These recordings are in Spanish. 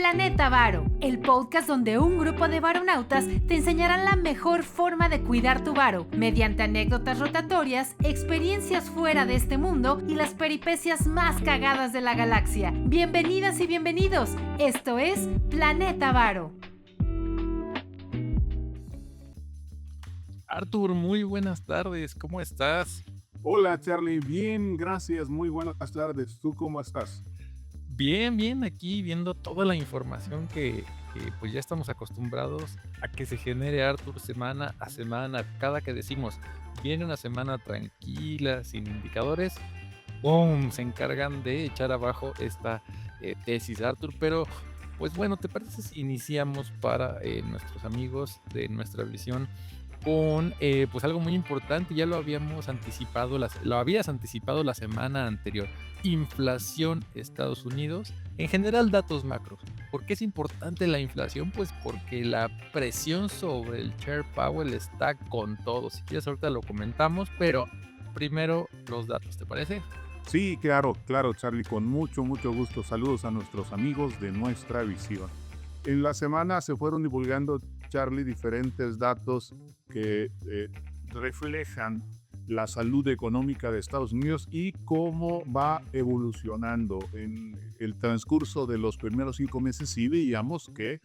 Planeta Varo, el podcast donde un grupo de varonautas te enseñarán la mejor forma de cuidar tu varo, mediante anécdotas rotatorias, experiencias fuera de este mundo y las peripecias más cagadas de la galaxia. Bienvenidas y bienvenidos, esto es Planeta Varo. Arthur, muy buenas tardes, ¿cómo estás? Hola Charlie, bien, gracias, muy buenas tardes. ¿Tú cómo estás? Bien, aquí viendo toda la información que pues ya estamos acostumbrados a que se genere Arthur semana a semana. Cada que decimos, viene una semana tranquila, sin indicadores, ¡pum! Se encargan de echar abajo esta tesis, Arthur. Pero, pues bueno, ¿te parece si iniciamos para nuestros amigos de nuestra visión con pues algo muy importante? Ya lo habíamos anticipado, lo habías anticipado la semana anterior. Inflación Estados Unidos, en general datos macros. ¿Por qué es importante la inflación? Pues porque la presión sobre el Chair Powell está con todo. Si quieres ahorita lo comentamos, pero primero los datos, ¿te parece? Sí, claro Charlie, con mucho gusto. Saludos a nuestros amigos de nuestra visión. En la semana se fueron divulgando, Charlie, diferentes datos que reflejan la salud económica de Estados Unidos y cómo va evolucionando. En el transcurso de los primeros 5 meses sí veíamos que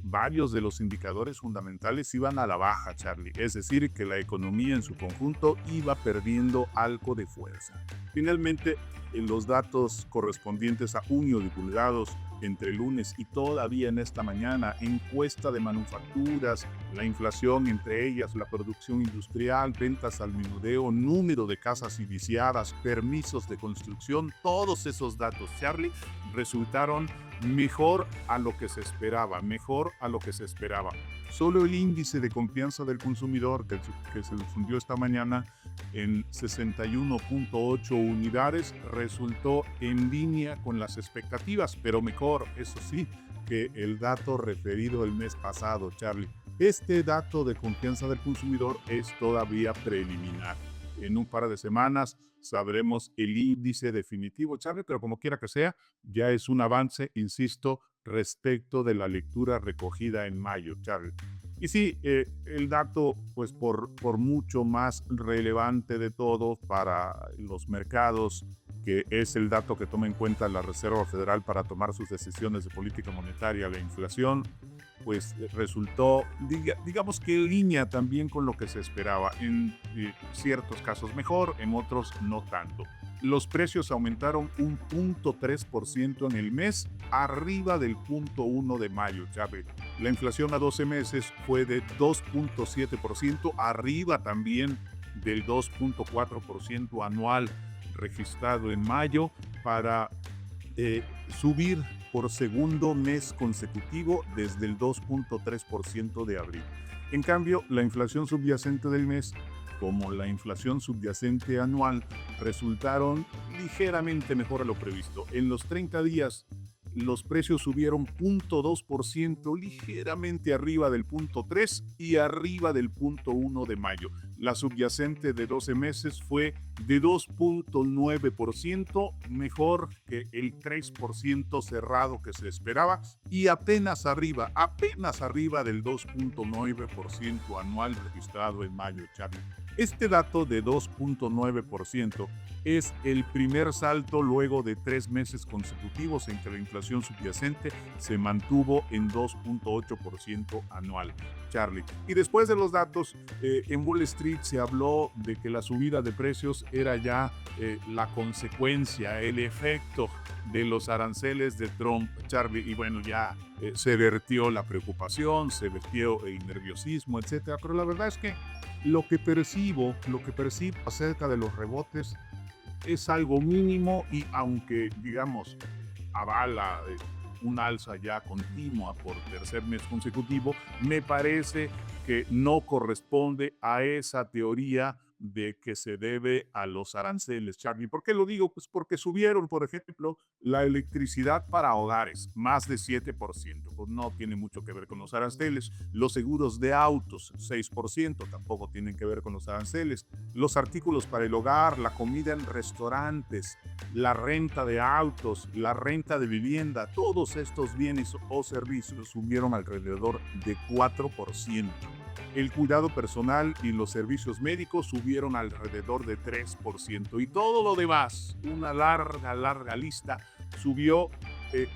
varios de los indicadores fundamentales iban a la baja, Charlie. Es decir, que la economía en su conjunto iba perdiendo algo de fuerza. Finalmente, en los datos correspondientes a junio divulgados entre lunes y todavía en esta mañana, encuesta de manufacturas, la inflación, entre ellas la producción industrial, ventas al menudeo, número de casas iniciadas, permisos de construcción, todos esos datos, Charlie, resultaron mejor a lo que se esperaba. Solo el índice de confianza del consumidor, que se difundió esta mañana en 61.8 unidades, resultó en línea con las expectativas, pero mejor, eso sí, que el dato referido el mes pasado, Charlie. Este dato de confianza del consumidor es todavía preliminar. En un par de semanas sabremos el índice definitivo, Charlie, pero como quiera que sea, ya es un avance, insisto, respecto de la lectura recogida en mayo, Charlie. Y sí, el dato, pues por mucho más relevante de todo para los mercados, que es el dato que toma en cuenta la Reserva Federal para tomar sus decisiones de política monetaria, la inflación, pues resultó, digamos que en línea también con lo que se esperaba. En ciertos casos mejor, en otros no tanto. Los precios aumentaron un 0.3% en el mes, arriba del 0.1 de mayo, Chávez. La inflación a 12 meses fue de 2.7%, arriba también del 2.4% anual registrado en mayo, para subir por segundo mes consecutivo desde el 2.3% de abril. En cambio, la inflación subyacente del mes, como la inflación subyacente anual, resultaron ligeramente mejor a lo previsto. En los 30 días, los precios subieron 0.2%, ligeramente arriba del 0.3% y arriba del 0.1% de mayo. La subyacente de 12 meses fue de 2.9%, mejor que el 3% cerrado que se esperaba, y apenas arriba del 2.9% anual registrado en mayo, Charlie. Este dato de 2.9% es el primer salto luego de 3 meses consecutivos en que la inflación subyacente se mantuvo en 2.8% anual, Charlie. Y después de los datos, en Wall Street se habló de que la subida de precios era ya la consecuencia, el efecto de los aranceles de Trump, Charlie. Y bueno, ya se vertió la preocupación, se vertió el nerviosismo, etcétera. Pero la verdad es que lo que percibo acerca de los rebotes es algo mínimo, y aunque, digamos, avala un alza ya continua por tercer mes consecutivo, me parece que no corresponde a esa teoría de que se debe a los aranceles, Charlie. ¿Por qué lo digo? Pues porque subieron, por ejemplo, la electricidad para hogares, más de 7%. Pues no tiene mucho que ver con los aranceles. Los seguros de autos, 6%, tampoco tienen que ver con los aranceles. Los artículos para el hogar, la comida en restaurantes, la renta de autos, la renta de vivienda, todos estos bienes o servicios subieron alrededor de 4%. El cuidado personal y los servicios médicos subieron alrededor de 3%. Y todo lo demás, una larga lista, subió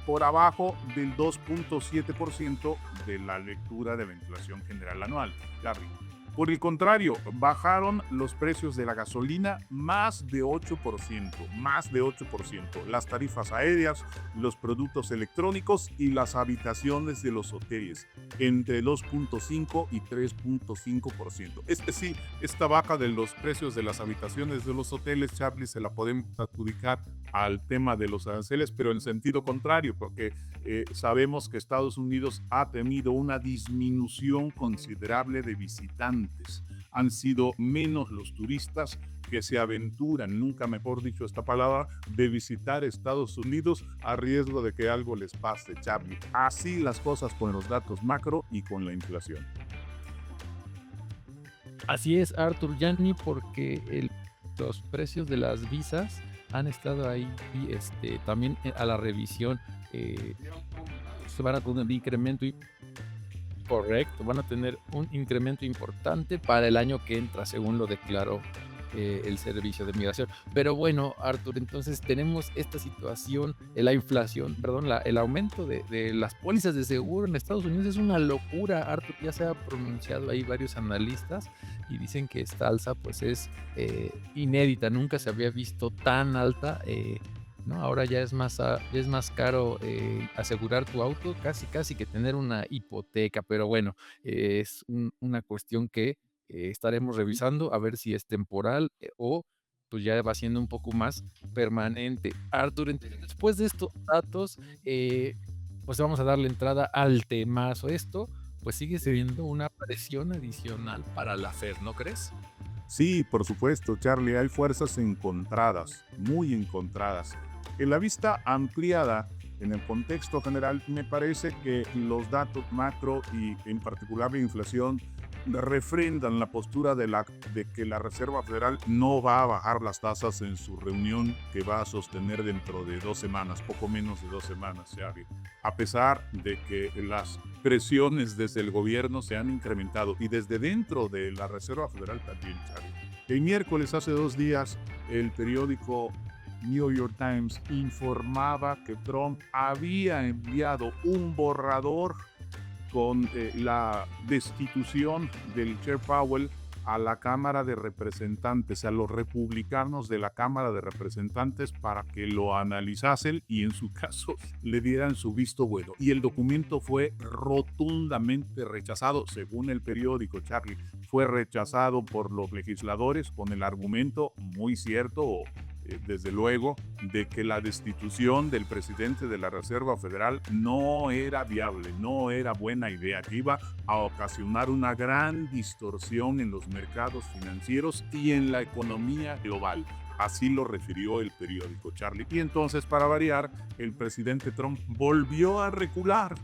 por abajo del 2.7% de la lectura de la inflación general anual. Larry. Por el contrario, bajaron los precios de la gasolina más de 8%, las tarifas aéreas, los productos electrónicos y las habitaciones de los hoteles, entre 2.5 y 3.5%. Sí, esta baja de los precios de las habitaciones de los hoteles, Charlie, se la podemos adjudicar al tema de los aranceles, pero en sentido contrario, porque sabemos que Estados Unidos ha tenido una disminución considerable de visitantes. Han sido menos los turistas que se aventuran, nunca mejor dicho esta palabra, de visitar Estados Unidos a riesgo de que algo les pase, Charlie. Así las cosas con los datos macro y con la inflación. Así es, Arthur, ya ni porque los precios de las visas han estado ahí también a la revisión. Se van a tener un incremento correcto, van a tener un incremento importante para el año que entra, según lo declaró el Servicio de Migración. Pero bueno, Arthur, entonces tenemos esta situación, la inflación, perdón, el aumento de las pólizas de seguro en Estados Unidos es una locura, Arthur. Ya se ha pronunciado ahí varios analistas y dicen que esta alza pues es inédita, nunca se había visto tan alta. ¿No? Ahora ya es más caro asegurar tu auto, casi que tener una hipoteca, pero bueno, es una cuestión que estaremos revisando a ver si es temporal o pues ya va siendo un poco más permanente. Arthur, entonces, después de estos datos, pues vamos a darle entrada al temazo. Esto pues sigue siendo una presión adicional para la Fed, ¿no crees? Sí, por supuesto, Charlie, hay fuerzas encontradas, muy encontradas. En la vista ampliada, en el contexto general, me parece que los datos macro y en particular la inflación refrendan la postura de que la Reserva Federal no va a bajar las tasas en su reunión que va a sostener dentro de 2 semanas, poco menos de 2 semanas, Xavi. A pesar de que las presiones desde el gobierno se han incrementado y desde dentro de la Reserva Federal también, Xavi. El miércoles, hace 2 días, el periódico New York Times informaba que Trump había enviado un borrador con la destitución del Chair Powell a la Cámara de Representantes, a los republicanos de la Cámara de Representantes para que lo analizasen y en su caso le dieran su visto bueno. Y el documento fue rotundamente rechazado, según el periódico, Charlie. Fue rechazado por los legisladores con el argumento muy cierto, desde luego, de que la destitución del presidente de la Reserva Federal no era viable, no era buena idea, que iba a ocasionar una gran distorsión en los mercados financieros y en la economía global. Así lo refirió el periódico, Charlie. Y entonces, para variar, el presidente Trump volvió a recular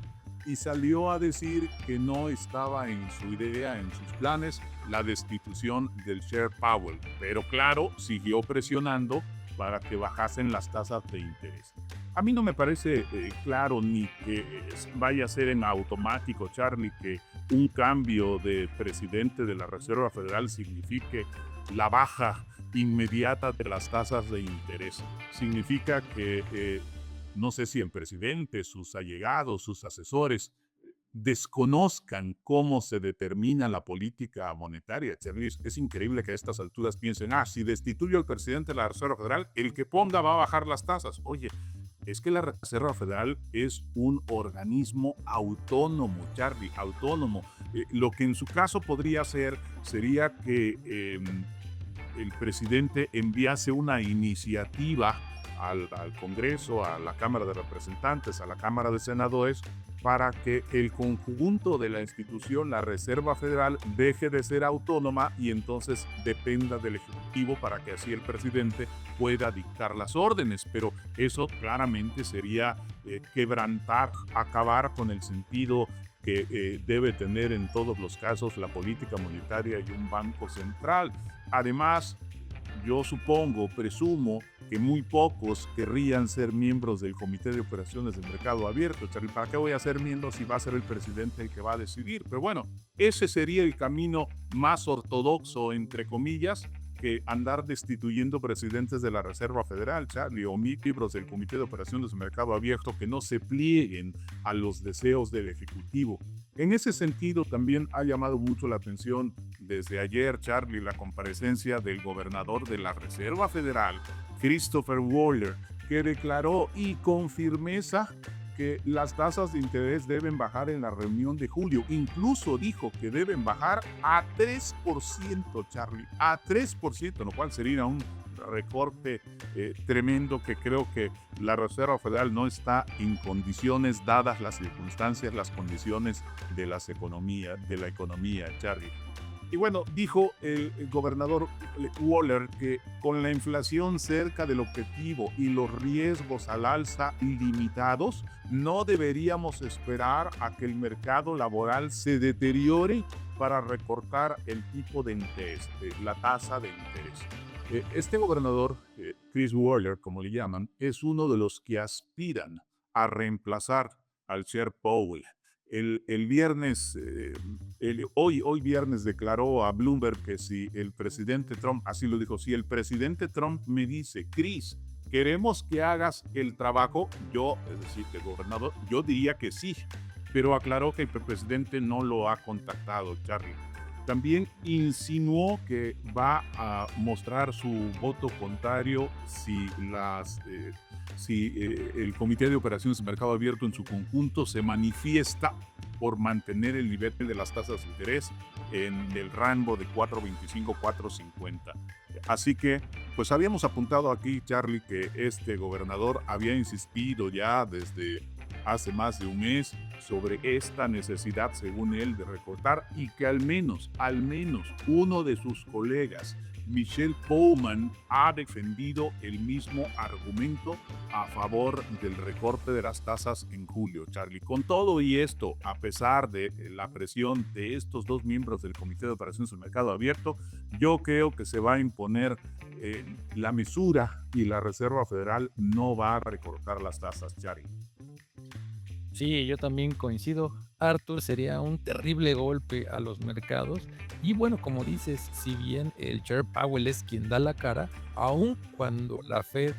y salió a decir que no estaba en su idea, en sus planes, la destitución del Chair Powell. Pero claro, siguió presionando para que bajasen las tasas de interés. A mí no me parece claro ni que vaya a ser en automático, Charlie, que un cambio de presidente de la Reserva Federal signifique la baja inmediata de las tasas de interés. Significa que no sé si el presidente, sus allegados, sus asesores desconozcan cómo se determina la política monetaria. Es increíble que a estas alturas piensen, si destituyo al presidente de la Reserva Federal, el que ponga va a bajar las tasas. Oye, es que la Reserva Federal es un organismo autónomo, Charlie, autónomo. Lo que en su caso podría ser, sería que el presidente enviase una iniciativa al Congreso, a la Cámara de Representantes, a la Cámara de Senadores, para que el conjunto de la institución, la Reserva Federal, deje de ser autónoma y entonces dependa del Ejecutivo, para que así el presidente pueda dictar las órdenes. Pero eso claramente sería quebrantar, acabar con el sentido que debe tener en todos los casos la política monetaria y un banco central. Además, yo presumo que muy pocos querrían ser miembros del Comité de Operaciones del Mercado Abierto. ¿Para qué voy a ser miembro si va a ser el presidente el que va a decidir? Pero bueno, ese sería el camino más ortodoxo, entre comillas, que andar destituyendo presidentes de la Reserva Federal, Charlie, o miembros del Comité de Operaciones del Mercado Abierto que no se plieguen a los deseos del Ejecutivo. En ese sentido, también ha llamado mucho la atención desde ayer, Charlie, la comparecencia del gobernador de la Reserva Federal, Christopher Waller, que declaró y con firmeza que las tasas de interés deben bajar en la reunión de julio. Incluso dijo que deben bajar a 3%, Charlie, a 3%, lo cual sería un recorte tremendo que creo que la Reserva Federal no está en condiciones, dadas las circunstancias, las condiciones de la economía, Charlie. Y bueno, dijo el gobernador Waller que con la inflación cerca del objetivo y los riesgos al alza limitados, no deberíamos esperar a que el mercado laboral se deteriore para recortar el tipo de interés, la tasa de interés. Este gobernador, Chris Waller, como le llaman, es uno de los que aspiran a reemplazar al Chair Powell. El viernes, hoy viernes declaró a Bloomberg que si el presidente Trump, así lo dijo, si el presidente Trump me dice, Chris, queremos que hagas el trabajo, yo, es decir, el gobernador, yo diría que sí, pero aclaró que el presidente no lo ha contactado, Charlie. También insinuó que va a mostrar su voto contrario si el Comité de Operaciones de Mercado Abierto en su conjunto se manifiesta por mantener el nivel de las tasas de interés en el rango de 4.25, 4.50. Así que, pues habíamos apuntado aquí, Charlie, que este gobernador había insistido ya desde hace más de un mes sobre esta necesidad, según él, de recortar, y que al menos uno de sus colegas, Michelle Bowman, ha defendido el mismo argumento a favor del recorte de las tasas en julio, Charlie. Con todo y esto, a pesar de la presión de estos dos miembros del Comité de Operaciones del Mercado Abierto, yo creo que se va a imponer la mesura y la Reserva Federal no va a recortar las tasas, Charlie. Sí, yo también coincido. Arthur, sería un terrible golpe a los mercados. Y bueno, como dices, si bien el Chair Powell es quien da la cara, aun cuando la Fed,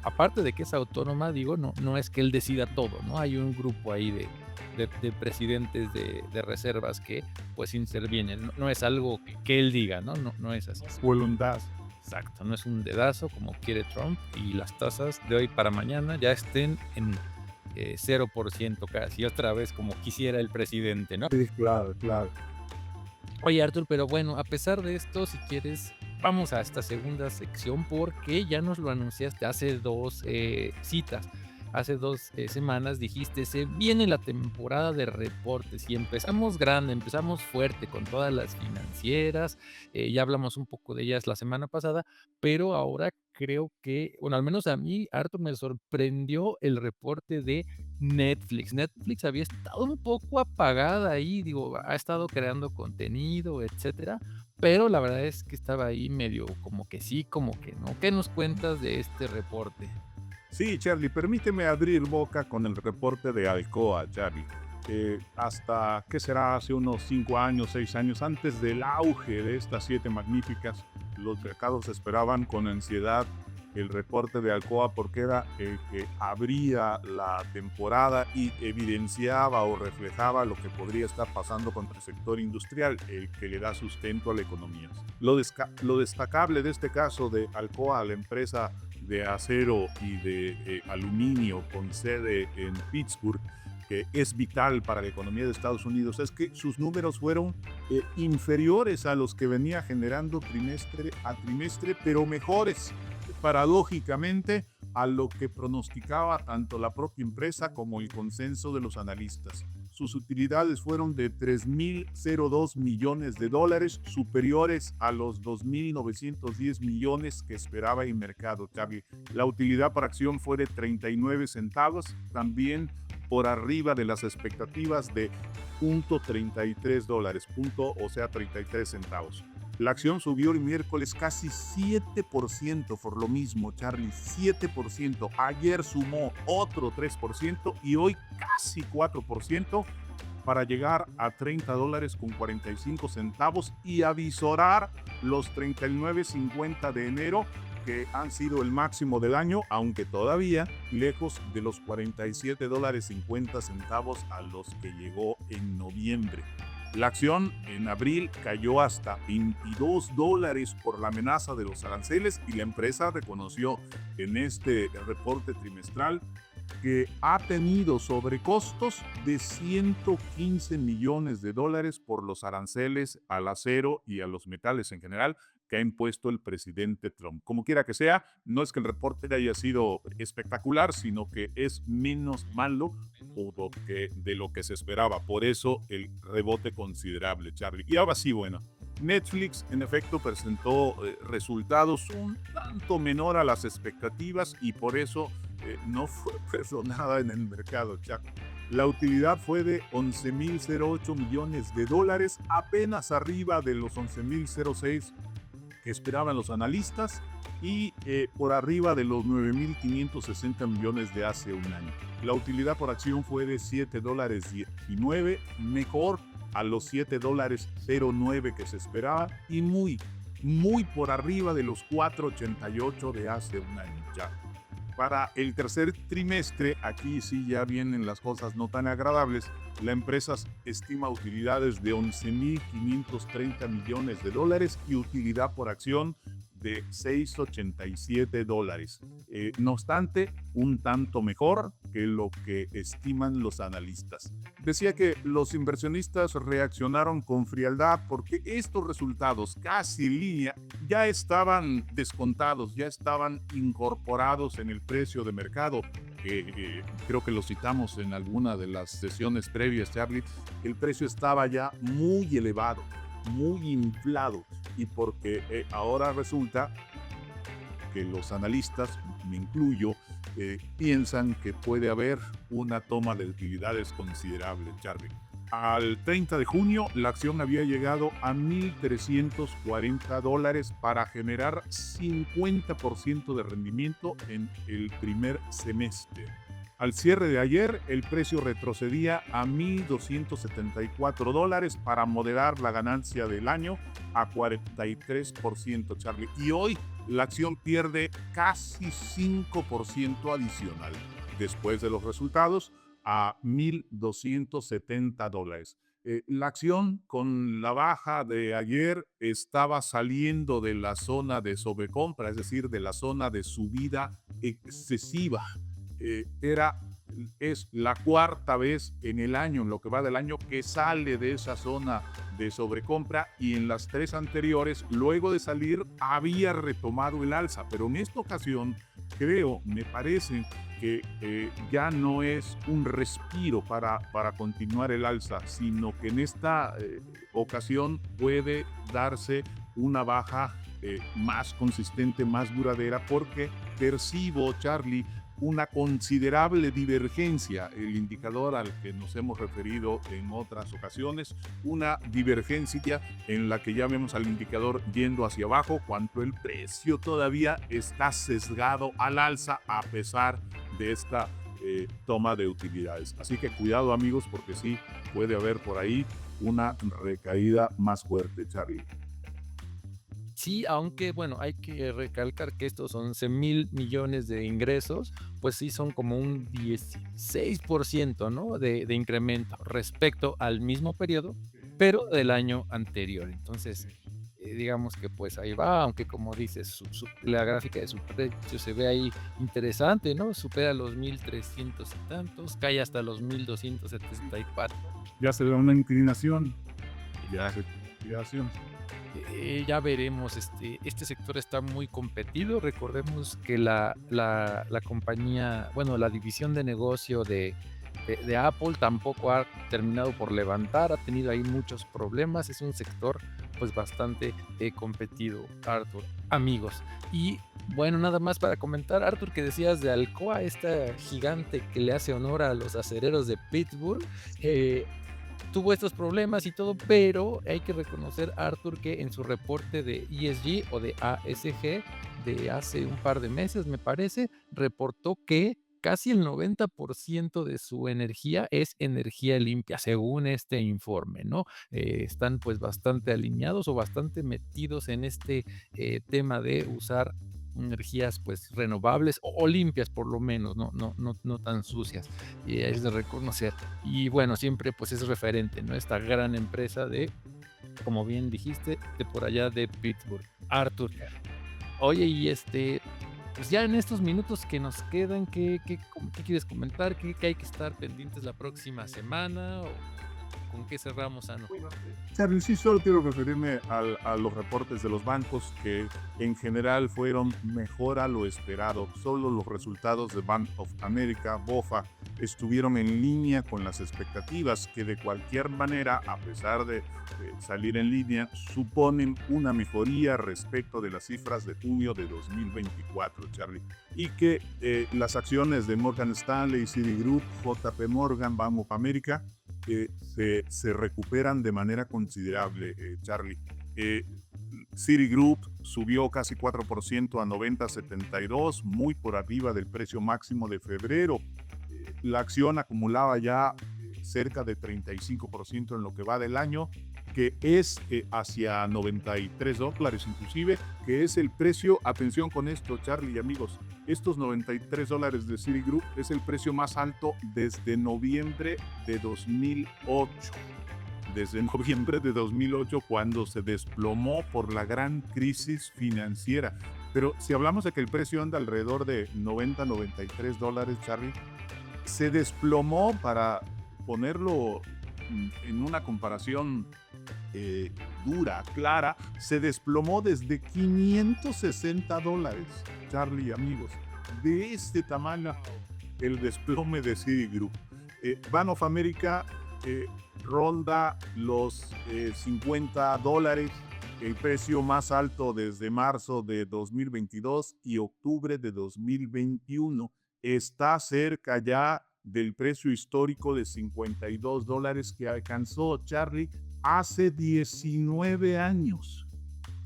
aparte de que es autónoma, digo, no es que él decida todo, ¿no? Hay un grupo ahí de presidentes de reservas que pues intervienen. No es algo que él diga, ¿no? No es así. Voluntad. Exacto, no es un dedazo como quiere Trump, y las tasas de hoy para mañana ya estén en 0% casi, otra vez como quisiera el presidente, ¿no? Sí, claro. Oye, Arthur, pero bueno, a pesar de esto, si quieres, vamos a esta segunda sección, porque ya nos lo anunciaste hace dos citas. Hace 2 semanas dijiste, se viene la temporada de reportes y empezamos grande, empezamos fuerte con todas las financieras, ya hablamos un poco de ellas la semana pasada, pero ahora creo que, bueno, al menos a mí, Arthur, me sorprendió el reporte de Netflix. Netflix había estado un poco apagada ahí, digo, ha estado creando contenido, etcétera, pero la verdad es que estaba ahí medio como que sí, como que no. ¿Qué nos cuentas de este reporte? Sí, Charlie, permíteme abrir boca con el reporte de Alcoa, Charlie. Hasta, ¿qué será? Hace unos 5 años, 6 años, antes del auge de estas 7 magníficas, los mercados esperaban con ansiedad el reporte de Alcoa porque era el que abría la temporada y evidenciaba o reflejaba lo que podría estar pasando con el sector industrial, el que le da sustento a la economía. Lo destacable de este caso de Alcoa, la empresa de acero y de aluminio con sede en Pittsburgh, que es vital para la economía de Estados Unidos, es que sus números fueron inferiores a los que venía generando trimestre a trimestre, pero mejores, paradójicamente, a lo que pronosticaba tanto la propia empresa como el consenso de los analistas. Sus utilidades fueron de $3.002 millones, superiores a los 2.910 millones que esperaba el mercado, Charlie. La utilidad por acción fue de 39 centavos, también por arriba de las expectativas de $0.33, o sea, 33 centavos. La acción subió el miércoles casi 7% por lo mismo, Charlie, 7%. Ayer sumó otro 3% y hoy casi 4% para llegar a $30.45 y avisorar los 39.50 de enero, que han sido el máximo del año, aunque todavía lejos de los $47.50 a los que llegó en noviembre. La acción en abril cayó hasta $22 por la amenaza de los aranceles y la empresa reconoció en este reporte trimestral que ha tenido sobrecostos de $115 millones por los aranceles al acero y a los metales en general que ha impuesto el presidente Trump. Como quiera que sea, no es que el reporte haya sido espectacular, sino que es menos malo de lo que se esperaba. Por eso el rebote considerable, Charlie. Y ahora sí, bueno, Netflix en efecto presentó resultados un tanto menor a las expectativas y por eso no fue perdonada en el mercado, Charlie. La utilidad fue de $11.008 millones, apenas arriba de los $11.006 que esperaban los analistas y por arriba de los 9.560 millones de hace un año. La utilidad por acción fue de $7.19, mejor a los $7.09 que se esperaba y muy por arriba de los $4.88 de hace un año ya. Para el tercer trimestre, aquí sí ya vienen las cosas no tan agradables, la empresa estima utilidades de $11.530 millones y utilidad por acción de $6.87. No obstante, un tanto mejor que lo que estiman los analistas. Decía que los inversionistas reaccionaron con frialdad porque estos resultados casi en línea ya estaban descontados, ya estaban incorporados en el precio de mercado. Creo que lo citamos en alguna de las sesiones previas, Charlie. El precio estaba ya muy elevado, muy inflado, y porque ahora resulta que los analistas, me incluyo, piensan que puede haber una toma de utilidades considerable, Charlie. Al 30 de junio, la acción había llegado a $1.340 para generar 50% de rendimiento en el primer semestre. Al cierre de ayer, el precio retrocedía a $1.274 para moderar la ganancia del año a 43%, Charlie. Y hoy la acción pierde casi 5% adicional después de los resultados a $1.270. La acción con la baja de ayer estaba saliendo de la zona de sobrecompra, es decir, de la zona de subida excesiva. Es la cuarta vez en el año, en lo que va del año, que sale de esa zona de sobrecompra, y en las tres anteriores, luego de salir, había retomado el alza, pero en esta ocasión me parece que ya no es un respiro para continuar el alza, sino que en esta ocasión puede darse una baja más consistente, más duradera, porque percibo, Charlie, una considerable divergencia, el indicador al que nos hemos referido en otras ocasiones, una divergencia en la que ya vemos al indicador yendo hacia abajo cuando el precio todavía está sesgado al alza a pesar de esta toma de utilidades. Así que cuidado, amigos, porque sí puede haber por ahí una recaída más fuerte, Charlie. Sí, aunque bueno, hay que recalcar que estos 11.000 millones de ingresos, pues sí son como un 16%, ¿no? de incremento respecto al mismo periodo, pero del año anterior. Entonces, digamos que pues ahí va, aunque como dices, la gráfica de su precio se ve ahí interesante, ¿no? Supera los 1.300 y tantos, cae hasta los 1.274. Ya se ve una inclinación. Ya recuperación. Ya veremos, este sector está muy competido. Recordemos que la compañía, bueno, la división de negocio de Apple tampoco ha terminado por levantar, ha tenido ahí muchos problemas. Es un sector pues bastante competido, Arthur, amigos. Y bueno, nada más para comentar, Arthur, que decías de Alcoa, esta gigante que le hace honor a los acereros de Pittsburgh. Tuvo estos problemas y todo, pero hay que reconocer, Arthur, que en su reporte de ESG o de ASG de hace un par de meses, me parece, reportó que casi el 90% de su energía es energía limpia, según este informe, ¿no? Están pues bastante alineados o bastante metidos en este tema de usar energías pues renovables o limpias por lo menos, no tan sucias, y es de reconocer. Y bueno, siempre pues es referente, ¿no? Esta gran empresa de, como bien dijiste, de por allá de Pittsburgh. Arthur, oye, y pues ya en estos minutos que nos quedan, ¿qué quieres comentar? ¿Qué hay que estar pendientes la próxima semana? ¿O con qué cerramos, Ano? Charlie, sí, solo quiero referirme a los reportes de los bancos que en general fueron mejor a lo esperado. Solo los resultados de Bank of America, BOFA, estuvieron en línea con las expectativas que de cualquier manera, a pesar de salir en línea, suponen una mejoría respecto de las cifras de junio de 2024, Charlie. Y que las acciones de Morgan Stanley, Citigroup, JP Morgan, Bank of America, se recuperan de manera considerable, Charlie. Citigroup subió casi 4% a 90.72, muy por arriba del precio máximo de febrero. La acción acumulaba ya cerca de 35% en lo que va del año, que es hacia $93 inclusive, que es el precio, atención con esto, Charlie y amigos, estos $93 de Citigroup es el precio más alto desde noviembre de 2008. Desde noviembre de 2008, cuando se desplomó por la gran crisis financiera. Pero si hablamos de que el precio anda alrededor de $93, Charlie, se desplomó, para ponerlo en una comparación dura, clara, se desplomó desde $560, Charlie, amigos. De este tamaño el desplome de Citigroup. Bank of America ronda los $50, el precio más alto desde marzo de 2022 y octubre de 2021. Está cerca ya del precio histórico de $52 que alcanzó, Charlie, hace 19 años.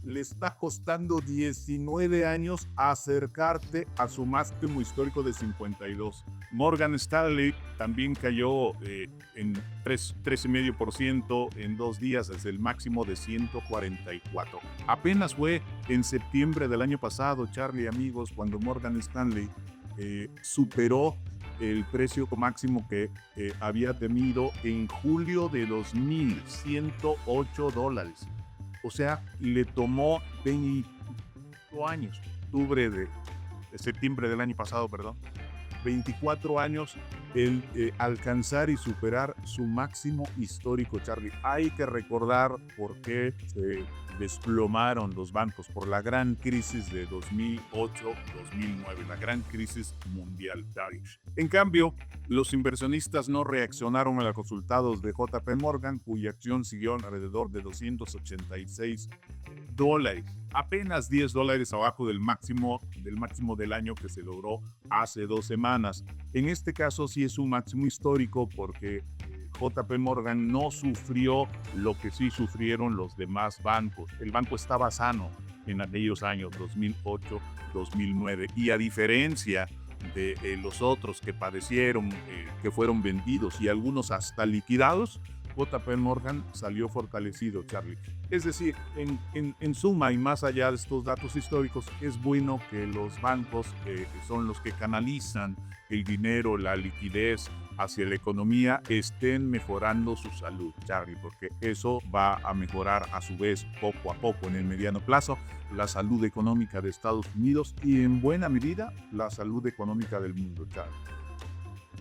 Le está costando 19 años acercarte a su máximo histórico de 52. Morgan Stanley también cayó en 3,5% en 2 días, desde el máximo de 144. Apenas fue en septiembre del año pasado, Charlie, amigos, cuando Morgan Stanley superó el precio máximo que había tenido en julio de 2000, $108. O sea, le tomó 24 años, septiembre del año pasado, 24 años el alcanzar y superar su máximo histórico, Charlie. Hay que recordar por qué se desplomaron los bancos, por la gran crisis de 2008-2009, la gran crisis mundial, Charlie. En cambio, los inversionistas no reaccionaron a los resultados de JP Morgan, cuya acción siguió alrededor de $286, apenas $10 abajo del máximo del año que se logró hace 2 semanas. En este caso sí es un máximo histórico, porque JP Morgan no sufrió lo que sí sufrieron los demás bancos. El banco estaba sano en aquellos años 2008-2009, y a diferencia de los otros que padecieron, que fueron vendidos y algunos hasta liquidados, JP Morgan salió fortalecido, Charlie. Es decir, en suma y más allá de estos datos históricos, es bueno que los bancos, que son los que canalizan el dinero, la liquidez hacia la economía, estén mejorando su salud, Charlie, porque eso va a mejorar a su vez poco a poco en el mediano plazo la salud económica de Estados Unidos y en buena medida la salud económica del mundo, Charlie.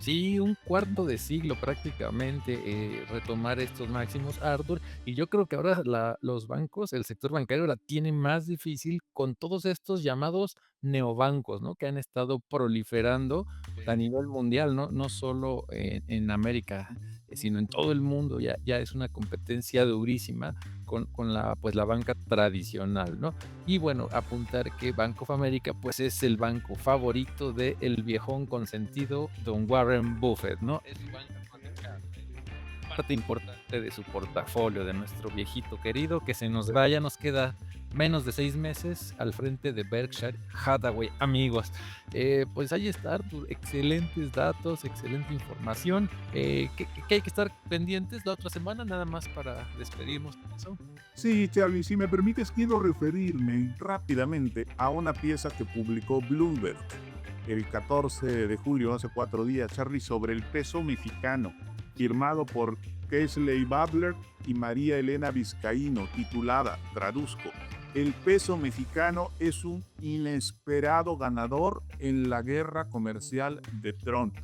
Sí, un cuarto de siglo prácticamente retomar estos máximos, Arthur. Y yo creo que ahora los bancos, el sector bancario la tiene más difícil con todos estos llamados neobancos, ¿no? Que han estado proliferando a nivel mundial, ¿no? No solo en América, sino en todo el mundo. Ya es una competencia durísima con la banca tradicional, ¿no? Y bueno, apuntar que Bank of America pues es el banco favorito del viejón consentido Don Warren Buffett, ¿no? Es su banca favorita, parte importante de su portafolio, de nuestro viejito querido, que se nos vaya, nos queda menos de 6 meses al frente de Berkshire Hathaway, amigos. Pues ahí está, Arthur, excelentes datos, excelente información, que hay que estar pendientes la otra semana, nada más para despedirnos. Sí, Charlie, si me permites, quiero referirme rápidamente a una pieza que publicó Bloomberg el 14 de julio, hace 4 días, Charlie, sobre el peso mexicano, firmado por Kesley Butler y María Elena Vizcaíno, titulada, traduzco, el peso mexicano es un inesperado ganador en la guerra comercial de Trump.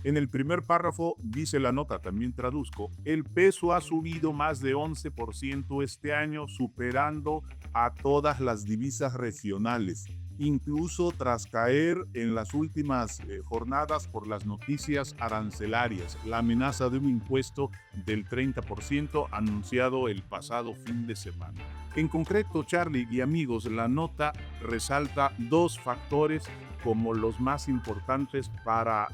En el primer párrafo dice la nota, también traduzco, el peso ha subido más de 11% este año, superando a todas las divisas regionales, incluso tras caer en las últimas jornadas por las noticias arancelarias, la amenaza de un impuesto del 30% anunciado el pasado fin de semana. En concreto, Charlie y amigos, la nota resalta 2 factores como los más importantes para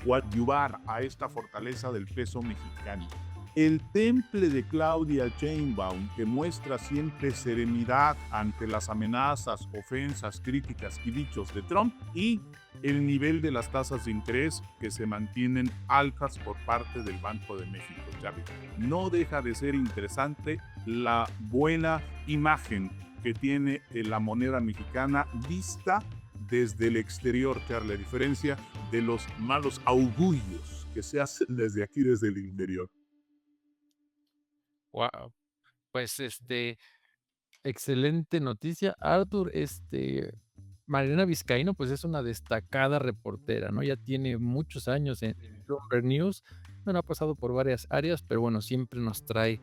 coadyuvar a esta fortaleza del peso mexicano. El temple de Claudia Sheinbaum, que muestra siempre serenidad ante las amenazas, ofensas, críticas y dichos de Trump, y el nivel de las tasas de interés que se mantienen altas por parte del Banco de México, Charlie. No deja de ser interesante la buena imagen que tiene la moneda mexicana vista desde el exterior, Charlie, a diferencia de los malos augurios que se hacen desde aquí, desde el interior. Wow, pues excelente noticia, Arthur. Mariana Vizcaíno, pues es una destacada reportera, ¿no? Ya tiene muchos años en Bloomberg News. Bueno, ha pasado por varias áreas, pero bueno, siempre nos trae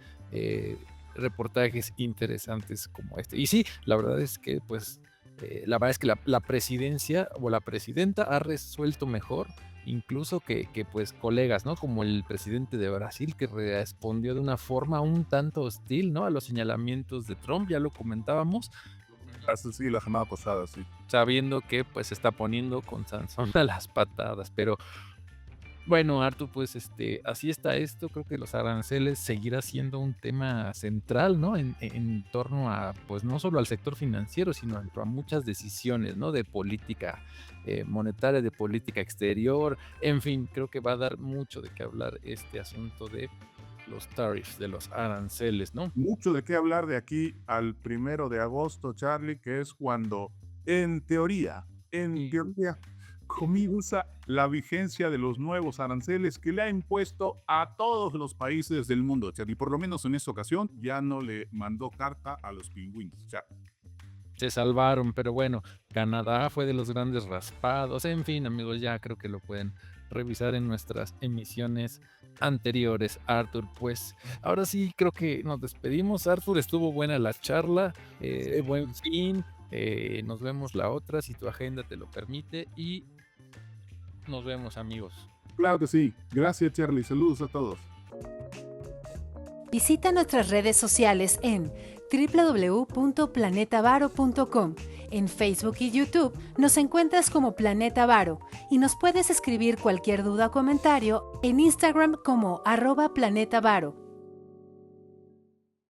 reportajes interesantes como este. Y sí, la verdad es que, pues, la verdad es que la presidencia o la presidenta ha resuelto mejor, incluso que pues colegas, ¿no? Como el presidente de Brasil, que respondió de una forma un tanto hostil, ¿no? A los señalamientos de Trump, ya lo comentábamos, Sí, la semana pasada, sí. sabiendo que pues se está poniendo con Sansón a las patadas. Pero bueno, Artur, pues así está esto. Creo que los aranceles seguirá siendo un tema central, ¿no? En torno a, pues no solo al sector financiero, sino a muchas decisiones, ¿no? De política monetaria, de política exterior. En fin, creo que va a dar mucho de qué hablar este asunto de los tariffs, de los aranceles, ¿no? Mucho de qué hablar de aquí al 1 de agosto, Charlie, que es cuando, en teoría, comienza la vigencia de los nuevos aranceles que le ha impuesto a todos los países del mundo, Charlie. Por lo menos en esta ocasión ya no le mandó carta a los pingüinos, Charlie. Se salvaron, pero bueno, Canadá fue de los grandes raspados. En fin, amigos, ya creo que lo pueden revisar en nuestras emisiones anteriores, Arthur. Pues ahora sí creo que nos despedimos, Arthur. Estuvo buena la charla, buen fin. Nos vemos la otra si tu agenda te lo permite, y nos vemos, amigos. Claro que sí. Gracias, Charlie. Saludos a todos. Visita nuestras redes sociales en www.planetavaro.com. En Facebook y YouTube nos encuentras como Planeta Varo y nos puedes escribir cualquier duda o comentario en Instagram como @planetavaro.